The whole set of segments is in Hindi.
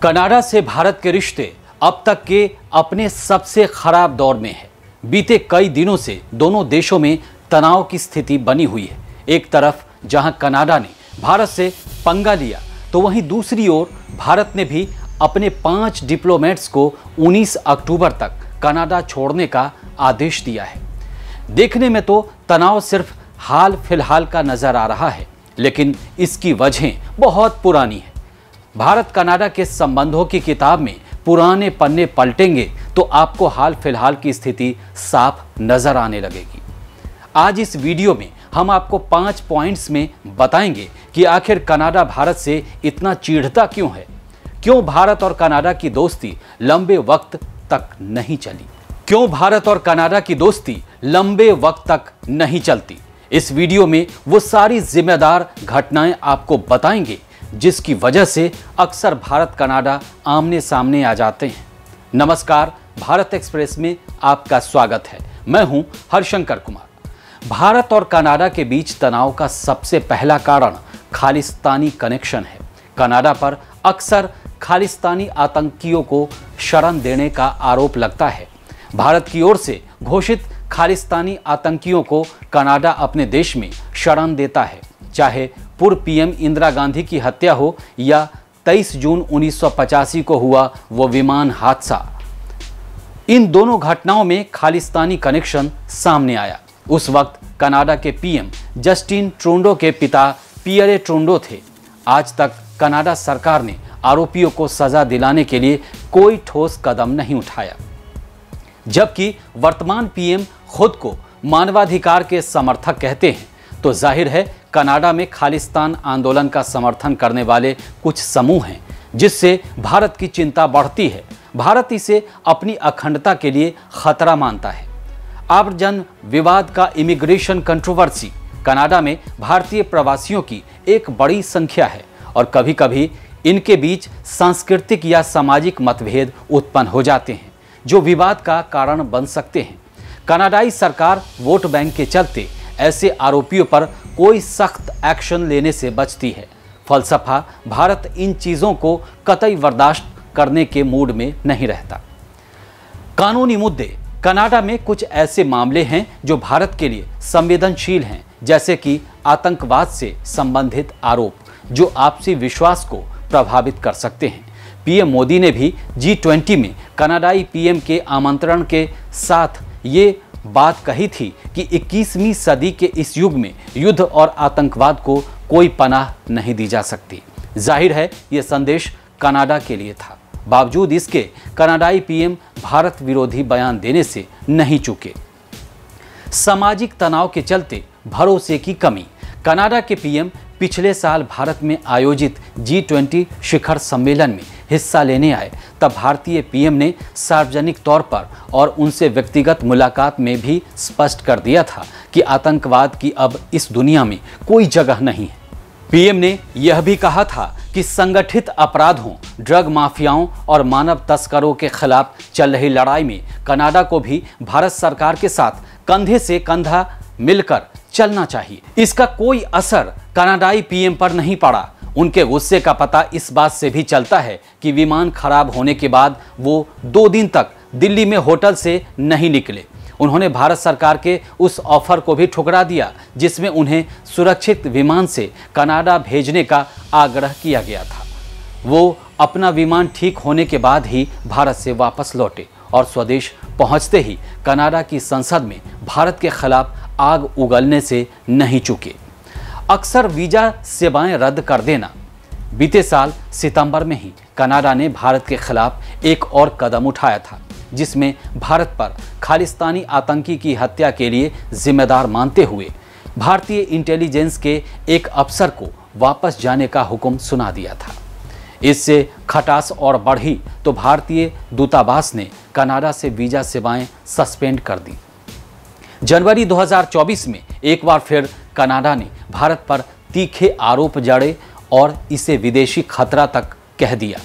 कनाडा से भारत के रिश्ते अब तक के अपने सबसे खराब दौर में है। बीते कई दिनों से दोनों देशों में तनाव की स्थिति बनी हुई है। एक तरफ जहां कनाडा ने भारत से पंगा लिया, तो वहीं दूसरी ओर भारत ने भी अपने 5 डिप्लोमेट्स को 19 अक्टूबर तक कनाडा छोड़ने का आदेश दिया है। देखने में तो तनाव सिर्फ हाल फिलहाल का नजर आ रहा है, लेकिन इसकी वजहें बहुत पुरानी है। भारत कनाडा के संबंधों की किताब में पुराने पन्ने पलटेंगे तो आपको हाल फिलहाल की स्थिति साफ नजर आने लगेगी। आज इस वीडियो में हम आपको 5 पॉइंट्स में बताएंगे कि आखिर कनाडा भारत से इतना चिढ़ता क्यों है, क्यों भारत और कनाडा की दोस्ती लंबे वक्त तक नहीं चली, क्यों भारत और कनाडा की दोस्ती लंबे वक्त तक नहीं चलती। इस वीडियो में वो सारी जिम्मेदार घटनाएं आपको बताएंगे जिसकी वजह से अक्सर भारत कनाडा आमने सामने आ जाते हैं। नमस्कार, भारत एक्सप्रेस में आपका स्वागत है। मैं हूं हरशंकर कुमार। भारत और कनाडा के बीच तनाव का सबसे पहला कारण खालिस्तानी कनेक्शन है। कनाडा पर अक्सर खालिस्तानी आतंकियों को शरण देने का आरोप लगता है। भारत की ओर से घोषित खालिस्तानी आतंकियों को कनाडा अपने देश में शरण देता है, चाहे पूर्व पीएम इंदिरा गांधी की हत्या हो या 23 जून 1985 को हुआ वो विमान हादसा। इन दोनों घटनाओं में खालिस्तानी कनेक्शन सामने आया। उस वक्त कनाडा के पीएम जस्टिन ट्रूडो के पिता पियरे ट्रूडो थे। आज तक कनाडा सरकार ने आरोपियों को सजा दिलाने के लिए कोई ठोस कदम नहीं उठाया, जबकि वर्तमान पीएम खुद को मानवाधिकार के समर्थक कहते हैं। तो जाहिर है कनाडा में खालिस्तान आंदोलन का समर्थन करने वाले कुछ समूह हैं, जिससे भारत की चिंता बढ़ती है। भारत इसे अपनी अखंडता के लिए खतरा मानता है। आव्रजन विवाद का इमिग्रेशन कंट्रोवर्सी, कनाडा में भारतीय प्रवासियों की एक बड़ी संख्या है और कभी कभी इनके बीच सांस्कृतिक या सामाजिक मतभेद उत्पन्न हो जाते हैं, जो विवाद का कारण बन सकते हैं। कनाडाई सरकार वोट बैंक के चलते ऐसे आरोपियों पर कोई सख्त एक्शन लेने से बचती है। फलसफा भारत इन चीज़ों को कतई बर्दाश्त करने के मूड में नहीं रहता। कानूनी मुद्दे, कनाडा में कुछ ऐसे मामले हैं जो भारत के लिए संवेदनशील हैं, जैसे कि आतंकवाद से संबंधित आरोप जो आपसी विश्वास को प्रभावित कर सकते हैं। पीएम मोदी ने भी G20 में कनाडाई पीएम के आमंत्रण के साथ ये बात कही थी कि 21वीं सदी के इस युग में युद्ध और आतंकवाद को कोई पनाह नहीं दी जा सकती। जाहिर है ये संदेश कनाडा के लिए था। बावजूद इसके कनाडाई पीएम भारत विरोधी बयान देने से नहीं चूके। सामाजिक तनाव के चलते भरोसे की कमी, कनाडा के पीएम पिछले साल भारत में आयोजित G20 शिखर सम्मेलन में हिस्सा लेने आए, तब भारतीय पीएम ने सार्वजनिक तौर पर और उनसे व्यक्तिगत मुलाकात में भी स्पष्ट कर दिया था कि आतंकवाद की अब इस दुनिया में कोई जगह नहीं है। पीएम ने यह भी कहा था कि संगठित अपराधों, ड्रग माफियाओं और मानव तस्करों के खिलाफ चल रही लड़ाई में कनाडा को भी भारत सरकार के साथ कंधे से कंधा मिलकर चलना चाहिए। इसका कोई असर कनाडाई पीएम पर नहीं पड़ा। उनके गुस्से का पता इस बात से भी चलता है कि विमान खराब होने के बाद वो 2 दिन तक दिल्ली में होटल से नहीं निकले। उन्होंने भारत सरकार के उस ऑफर को भी ठुकरा दिया जिसमें उन्हें सुरक्षित विमान से कनाडा भेजने का आग्रह किया गया था। वो अपना विमान ठीक होने के बाद ही भारत से वापस लौटे और स्वदेश पहुंचते ही कनाडा की संसद में भारत के खिलाफ आग उगलने से नहीं चूके। अक्सर वीजा सेवाएं रद्द कर देना, बीते साल सितंबर में ही कनाडा ने भारत के खिलाफ एक और कदम उठाया था, जिसमें भारत पर खालिस्तानी आतंकी की हत्या के लिए जिम्मेदार मानते हुए भारतीय इंटेलिजेंस के एक अफसर को वापस जाने का हुक्म सुना दिया था। इससे खटास और बढ़ी तो भारतीय दूतावास ने कनाडा से वीजा सेवाएं सस्पेंड कर दी। जनवरी 2024 में एक बार फिर कनाडा ने भारत पर तीखे आरोप जड़े और इसे विदेशी खतरा तक कह दिया।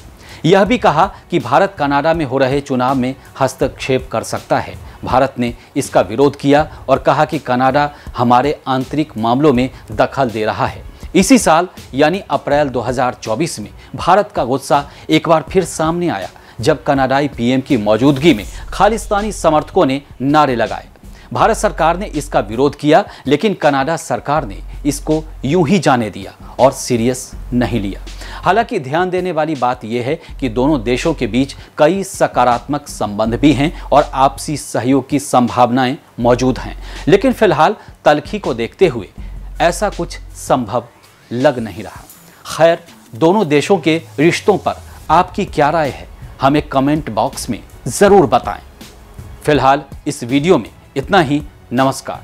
यह भी कहा कि भारत कनाडा में हो रहे चुनाव में हस्तक्षेप कर सकता है। भारत ने इसका विरोध किया और कहा कि कनाडा हमारे आंतरिक मामलों में दखल दे रहा है। इसी साल यानी अप्रैल 2024 में भारत का गुस्सा एक बार फिर सामने आया जब कनाडाई पीएम की मौजूदगी में खालिस्तानी समर्थकों ने नारे लगाए। भारत सरकार ने इसका विरोध किया, लेकिन कनाडा सरकार ने इसको यूं ही जाने दिया और सीरियस नहीं लिया। हालांकि ध्यान देने वाली बात यह है कि दोनों देशों के बीच कई सकारात्मक संबंध भी हैं और आपसी सहयोग की संभावनाएं मौजूद हैं, लेकिन फिलहाल तल्खी को देखते हुए ऐसा कुछ संभव लग नहीं रहा। खैर, दोनों देशों के रिश्तों पर आपकी क्या राय है, हमें कमेंट बॉक्स में जरूर बताएं। फिलहाल इस वीडियो में इतना ही। नमस्कार।